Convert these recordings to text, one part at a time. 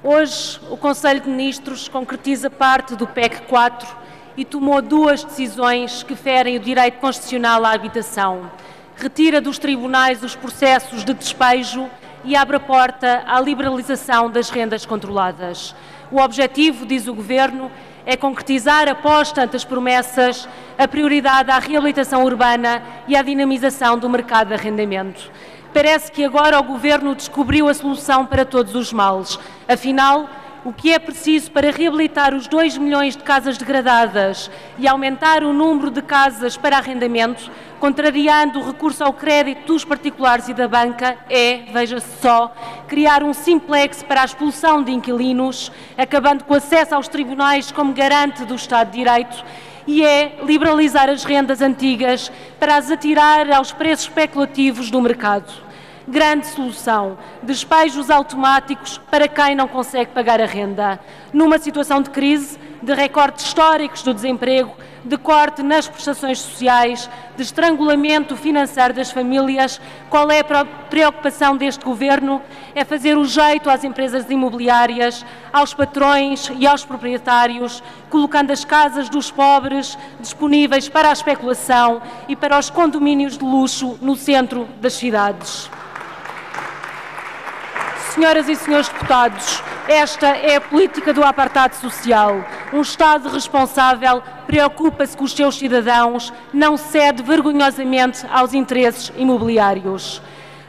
Hoje, o Conselho de Ministros concretiza parte do PEC 4 e tomou duas decisões que ferem o direito constitucional à habitação. Retira dos tribunais os processos de despejo e abre a porta à liberalização das rendas controladas. O objetivo, diz o Governo, é concretizar, após tantas promessas, a prioridade à reabilitação urbana e à dinamização do mercado de arrendamento. Parece que agora o Governo descobriu a solução para todos os males. Afinal, o que é preciso para reabilitar os 2 milhões de casas degradadas e aumentar o número de casas para arrendamento, contrariando o recurso ao crédito dos particulares e da banca, é, veja-se só, criar um simplex para a expulsão de inquilinos, acabando com o acesso aos tribunais como garante do Estado de Direito, e é liberalizar as rendas antigas para as atirar aos preços especulativos do mercado. Grande solução, despejos automáticos para quem não consegue pagar a renda. Numa situação de crise, de recortes históricos do desemprego, de corte nas prestações sociais, de estrangulamento financeiro das famílias, qual é a preocupação deste Governo? É fazer o jeito às empresas imobiliárias, aos patrões e aos proprietários, colocando as casas dos pobres disponíveis para a especulação e para os condomínios de luxo no centro das cidades. Senhoras e senhores deputados, esta é a política do apartheid social. Um Estado responsável preocupa-se com os seus cidadãos, não cede vergonhosamente aos interesses imobiliários.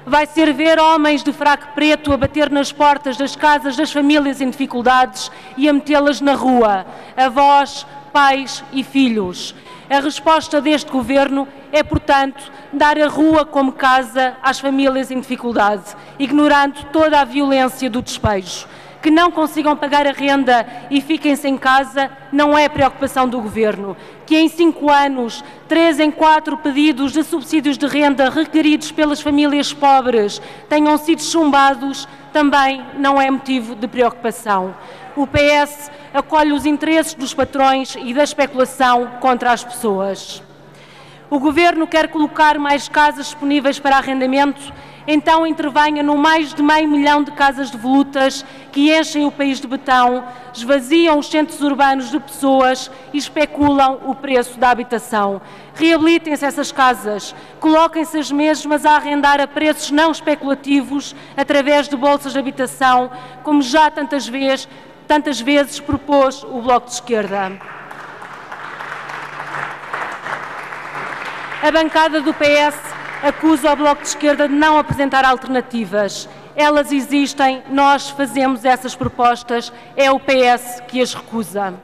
Vai ser ver homens de fraco preto a bater nas portas das casas das famílias em dificuldades e a metê-las na rua, avós, pais e filhos. A resposta deste Governo é, portanto, dar a rua como casa às famílias em dificuldade, ignorando toda a violência do despejo. Que não consigam pagar a renda e fiquem sem casa não é preocupação do Governo. Que em 5 anos, 3 em 4 pedidos de subsídios de renda requeridos pelas famílias pobres tenham sido chumbados também não é motivo de preocupação. O PS acolhe os interesses dos patrões e da especulação contra as pessoas. O Governo quer colocar mais casas disponíveis para arrendamento, então intervenha no mais de 500 mil de casas devolutas que enchem o país de betão, esvaziam os centros urbanos de pessoas e especulam o preço da habitação. Reabilitem-se essas casas, coloquem-se as mesmas a arrendar a preços não especulativos através de bolsas de habitação, como já tantas vezes propôs o Bloco de Esquerda. A bancada do PS acusa o Bloco de Esquerda de não apresentar alternativas. Elas existem, nós fazemos essas propostas, é o PS que as recusa.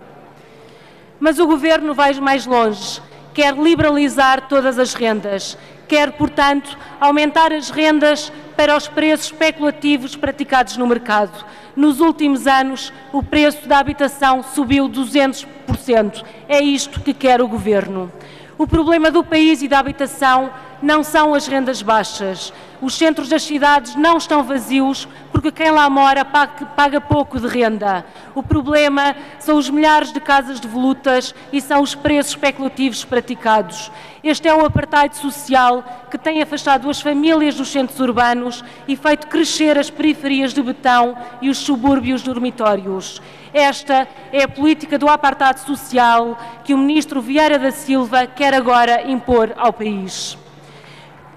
Mas o Governo vai mais longe, quer liberalizar todas as rendas, quer, portanto, aumentar as rendas para os preços especulativos praticados no mercado. Nos últimos anos, o preço da habitação subiu 200%. É isto que quer o Governo. O problema do país e da habitação não são as rendas baixas. Os centros das cidades não estão vazios porque quem lá mora paga pouco de renda. O problema são os milhares de casas devolutas e são os preços especulativos praticados. Este é o apartheid social que tem afastado as famílias dos centros urbanos e feito crescer as periferias de betão e os subúrbios dormitórios. Esta é a política do apartheid social que o Ministro Vieira da Silva quer agora impor ao país.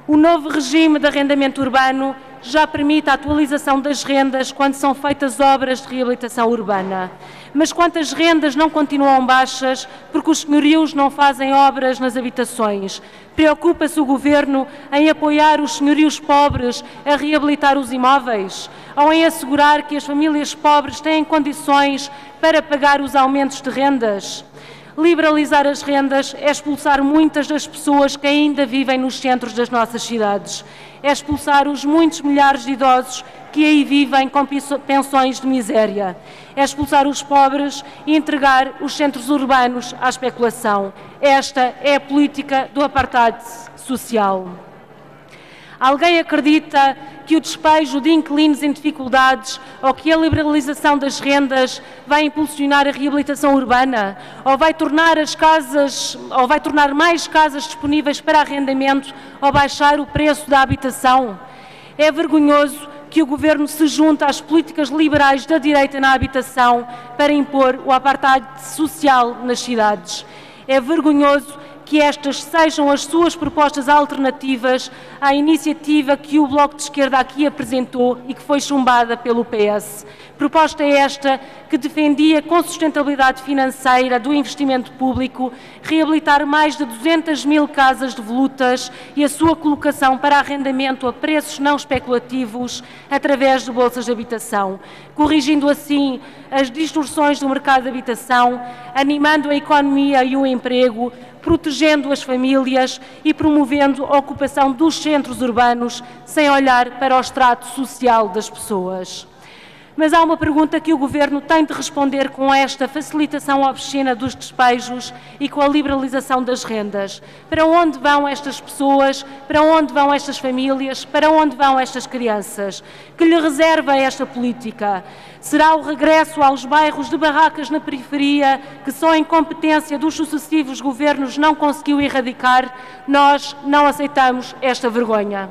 O novo regime de arrendamento urbano já permite a atualização das rendas quando são feitas obras de reabilitação urbana. Mas quantas rendas não continuam baixas porque os senhorios não fazem obras nas habitações? Preocupa-se o Governo em apoiar os senhorios pobres a reabilitar os imóveis? Ou em assegurar que as famílias pobres têm condições para pagar os aumentos de rendas? Liberalizar as rendas é expulsar muitas das pessoas que ainda vivem nos centros das nossas cidades. É expulsar os muitos milhares de idosos que aí vivem com pensões de miséria. É expulsar os pobres e entregar os centros urbanos à especulação. Esta é a política do apartheid social. Alguém acredita que o despejo de inquilinos em dificuldades ou que a liberalização das rendas vai impulsionar a reabilitação urbana ou vai tornar mais casas disponíveis para arrendamento ou baixar o preço da habitação? É vergonhoso que o Governo se junta às políticas liberais da direita na habitação para impor o apartheid social nas cidades. É vergonhoso que estas sejam as suas propostas alternativas à iniciativa que o Bloco de Esquerda aqui apresentou e que foi chumbada pelo PS. Proposta esta que defendia com sustentabilidade financeira do investimento público, reabilitar mais de 200 mil casas devolutas e a sua colocação para arrendamento a preços não especulativos através de bolsas de habitação, corrigindo assim as distorções do mercado de habitação, animando a economia e o emprego, protegendo as famílias e promovendo a ocupação dos centros urbanos sem olhar para o extrato social das pessoas. Mas há uma pergunta que o Governo tem de responder com esta facilitação obscena dos despejos e com a liberalização das rendas. Para onde vão estas pessoas? Para onde vão estas famílias? Para onde vão estas crianças? Que lhe reserva esta política? Será o regresso aos bairros de barracas na periferia que só a incompetência dos sucessivos governos não conseguiu erradicar? Nós não aceitamos esta vergonha.